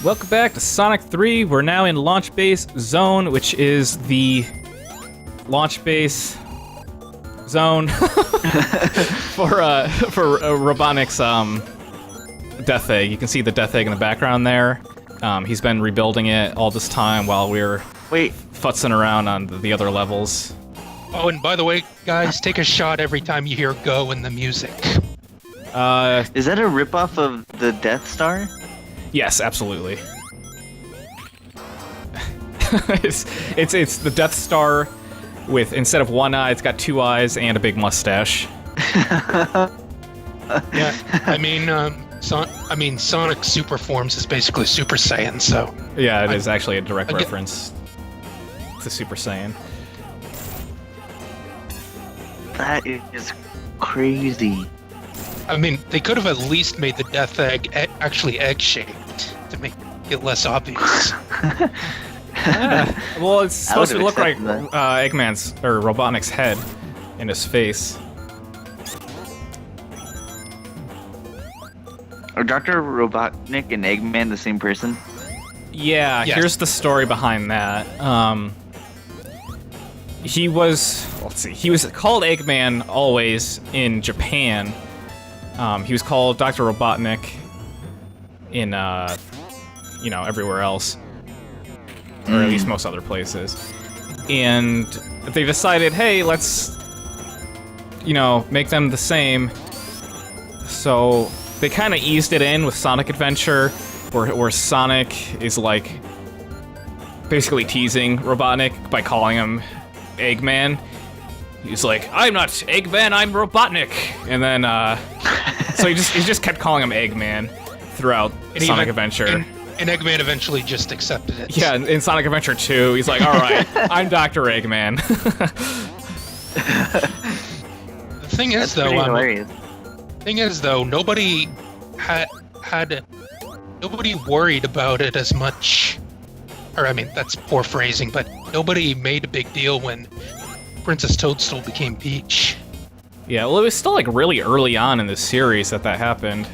Welcome back to Sonic 3. We're now in Launch Base Zone, which is the launch base zone for Robotnik's Death Egg. You can see the Death Egg in the background there. He's been rebuilding it all this time while we're futzing around on the other levels. Oh, and by the way, guys, take a shot every time you hear "Go" in the music. Is that a ripoff of the Death Star? Yes, absolutely. it's the Death Star with, instead of one eye, it's got two eyes and a big mustache. Yeah, I mean, Sonic Super Forms is basically Super Saiyan, so... Yeah, it is actually a direct reference to Super Saiyan. That is crazy. I mean, they could have at least made the Death Egg actually egg-shaped to make it less obvious. Well, it's supposed to look like Eggman's, or Robotnik's head in his face. Are Dr. Robotnik and Eggman the same person? Yeah, yes. Here's the story behind that. He was called Eggman always in Japan. He was called Dr. Robotnik in, everywhere else. Or at least most other places. And they decided, hey, let's, make them the same. So they kind of eased it in with Sonic Adventure, where Sonic is, basically teasing Robotnik by calling him Eggman. He's like, I'm not Eggman, I'm Robotnik! And then, so he just kept calling him Eggman throughout Sonic Adventure. And Eggman eventually just accepted it. Yeah, in Sonic Adventure 2, he's like, alright, I'm Dr. Eggman. The thing is, though, nobody nobody worried about it as much. Or, I mean, that's poor phrasing, but nobody made a big deal when Princess Toadstool became Peach. Yeah, well, it was still, really early on in the series that happened.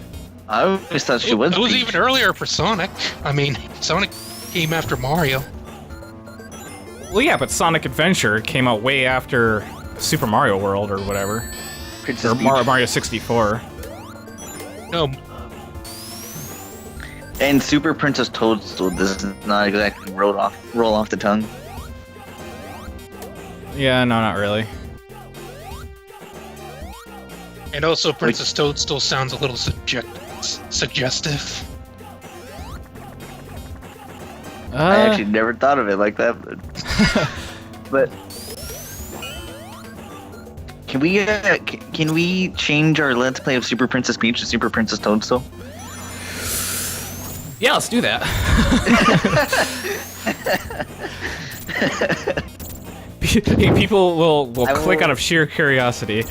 I always thought she was It was Peach. even earlier for Sonic. I mean, Sonic came after Mario. Well, yeah, but Sonic Adventure came out way after Super Mario World or whatever. Princess or Mario 64. No. And Super Princess Toadstool does not exactly roll off the tongue. Yeah, no, not really. And also, Princess Toadstool sounds a little suggestive. I actually never thought of it like that, but can we change our Let's Play of Super Princess Peach to Super Princess Toadstool? Yeah, let's do that. People will click out of sheer curiosity.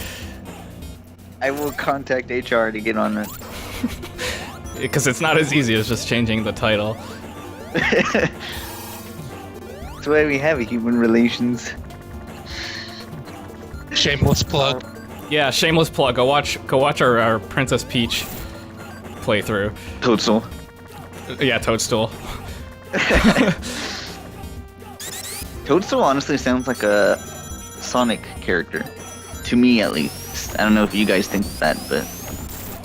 I will contact HR to get on it. Because it's not as easy as just changing the title. That's why we have human relations. Shameless plug. Yeah, shameless plug. Go watch our Princess Peach playthrough. Toadstool. Yeah, Toadstool. Toadstool honestly sounds like a Sonic character. To me, at least. I don't know if you guys think that, but...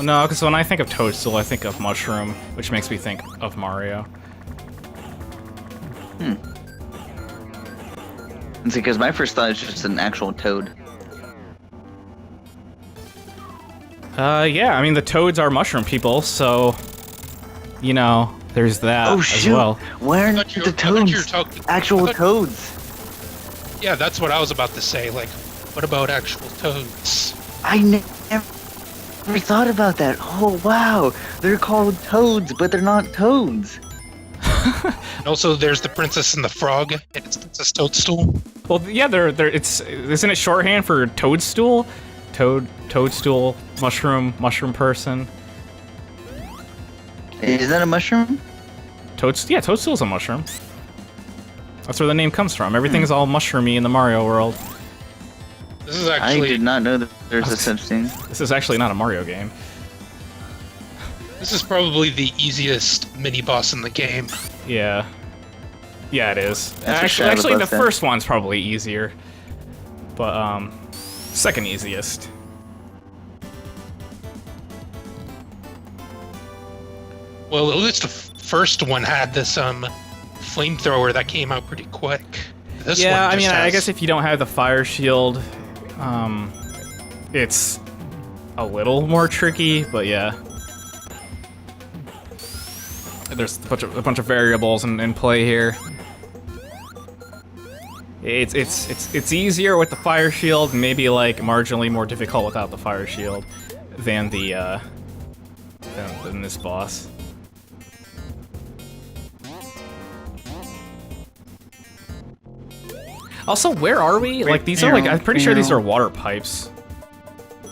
No, because when I think of Toadstool, I think of Mushroom, which makes me think of Mario. It's because my first thought is just an actual toad. Yeah, I mean, the Toads are mushroom people, so... there's that as well. Where are the toads? Actual toads. Yeah, that's what I was about to say. What about actual toads? I never thought about that. Oh, wow. They're called toads, but they're not toads. And also, there's the Princess and the Frog, and it's Princess Toadstool. Well, yeah, isn't it shorthand for Toadstool? Toadstool, mushroom person. Is that a mushroom? Toadstool's a mushroom. That's where the name comes from. Everything's all mushroomy in the Mario world. This is actually... I did not know that there's a such thing. This is actually not a Mario game. This is probably the easiest mini-boss in the game. Yeah. Yeah, it is. That's Actually, the that. first one's probably easier. But, second easiest. Well, at least the first one had this flamethrower that came out pretty quick. This Yeah, one I mean, just I has- guess if you don't have the fire shield, it's a little more tricky, but yeah. There's a bunch of variables in play here. It's easier with the fire shield, maybe like marginally more difficult without the fire shield than the than this boss. Also, where are we? Like these are like I'm pretty sure these are water pipes.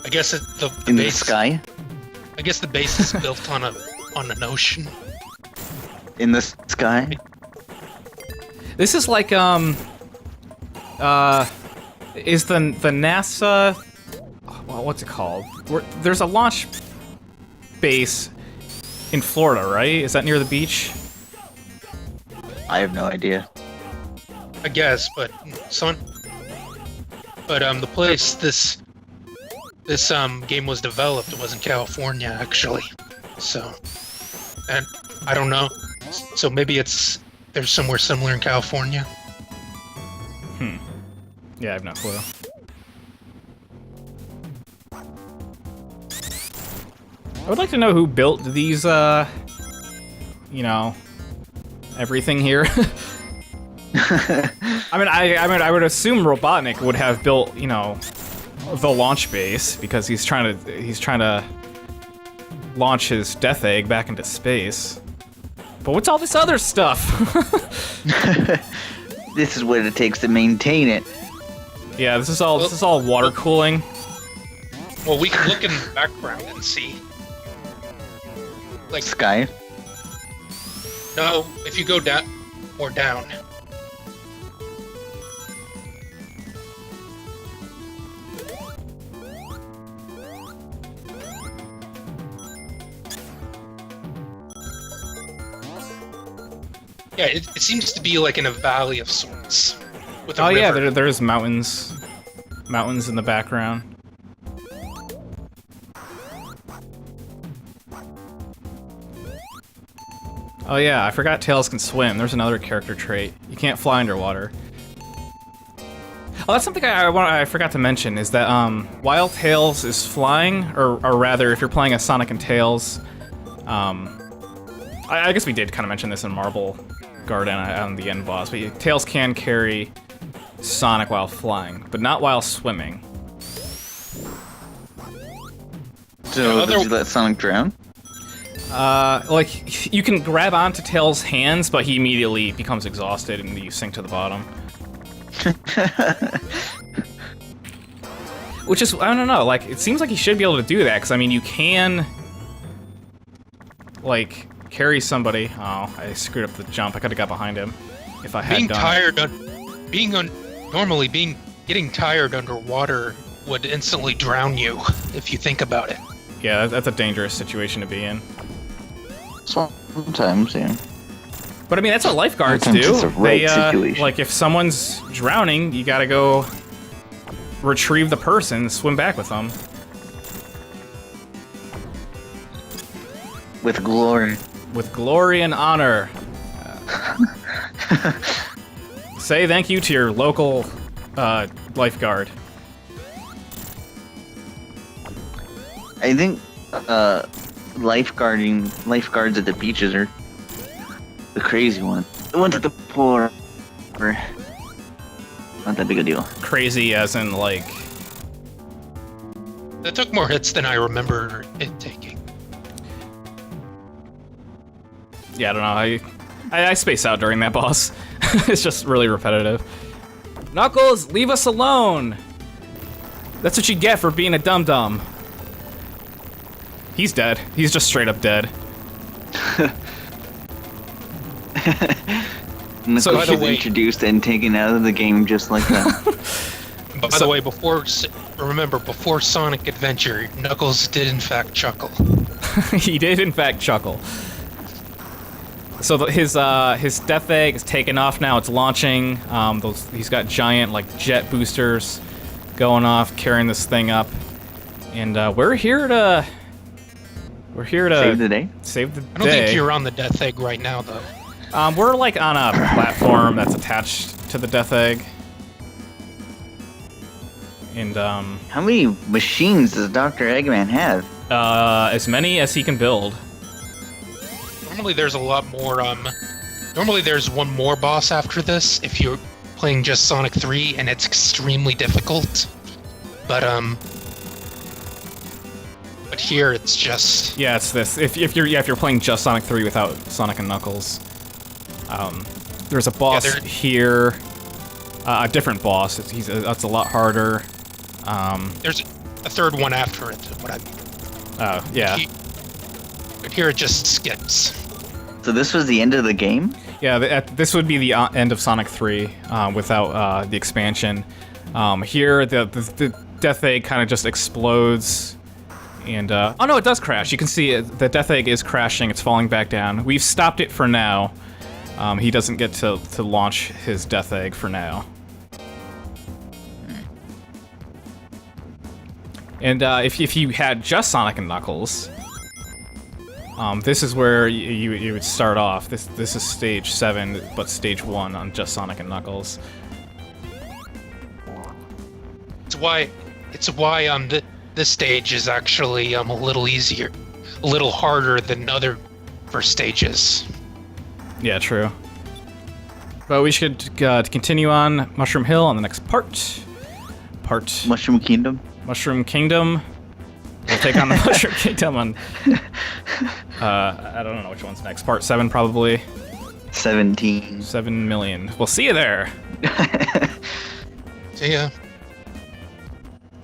I guess the In the base. sky? I guess the base is built on an ocean. In the sky? This is like is the NASA what's it called? There's a launch base in Florida, right? Is that near the beach? I have no idea. I guess, but the place this game was developed was in California, actually. So, and I don't know. So maybe there's somewhere similar in California. Yeah, I have no clue. I would like to know who built these, you know, everything here. I would assume Robotnik would have built, you know, the launch base because he's trying to launch his death egg back into space. But what's all this other stuff? This is what it takes to maintain it. Yeah, this is all water cooling. Well, we can look in the background and see. Like, Sky? no, if you go down or down. Yeah, it seems to be like in a valley of sorts. With a Oh yeah, river. there's mountains in the background. Oh yeah, I forgot Tails can swim. There's another character trait. You can't fly underwater. Oh, that's something I forgot to mention is that while Tails is flying, or rather, if you're playing as Sonic and Tails, I guess we did kind of mention this in Marble Garden on the end boss, but Tails can carry Sonic while flying, but not while swimming. So, other- did you let Sonic drown? Like, you can grab onto Tails' hands, but he immediately becomes exhausted and you sink to the bottom. Which is, I don't know, like, it seems like he should be able to do that, because, I mean, you can, like, carry somebody. Oh, I screwed up the jump. I could have got behind him if I had Being done tired, normally getting tired underwater would instantly drown you if you think about it. it. Yeah, that's a dangerous situation to be in. Sometimes, yeah. But I mean, that's what lifeguards Sometimes do. it's a right situation. Like, if someone's drowning, you gotta go retrieve the person, swim back with them. With glory. With glory and honor. Say thank you to your local lifeguard. I think lifeguards at the beaches are the crazy ones. The ones at the pool are not that big a deal. Crazy as in, like... That took more hits than I remember it taking. Yeah, I don't know. I space out during that boss. It's just really repetitive. Knuckles, leave us alone! That's what you get for being a dum-dum. He's dead. He's just straight up dead. Knuckles by the is way- introduced and taken out of the game just like that. By the way, before Sonic Adventure, Knuckles did in fact chuckle. He did, in fact, chuckle. So his death egg is taken off now. It's launching. He's got giant like jet boosters going off, carrying this thing up, and we're here to Save the day. Save the day. I don't think you're on the death egg right now, though. We're like on a platform that's attached to the death egg, and How many machines does Dr. Eggman have? as many as he can build. Normally there's a lot more, normally there's one more boss after this if you're playing just Sonic 3, and it's extremely difficult. But here it's just... Yeah, it's this. If you're playing just Sonic 3 without Sonic and Knuckles, there's a boss here, a different boss. That's a lot harder. There's a third one after it. What I mean. Oh yeah. But here it just skips. So this was the end of the game? Yeah, this would be the end of Sonic 3 without the expansion. Here, the Death Egg kind of just explodes, and oh no, it does crash. You can see it, the Death Egg is crashing. It's falling back down. We've stopped it for now. He doesn't get to launch his Death Egg for now. And if you had just Sonic and Knuckles, this is where you would start off. This is stage 7, but stage 1 on just Sonic and Knuckles. It's why this stage is actually a little easier, a little harder than other first stages. Yeah, true. But we should continue on Mushroom Hill on the next part. Mushroom Kingdom? Mushroom Kingdom. We'll take on the Mushroom Kingdom on... I don't know which one's next. Part 7, probably. 17. 7 million. We'll see you there. See ya.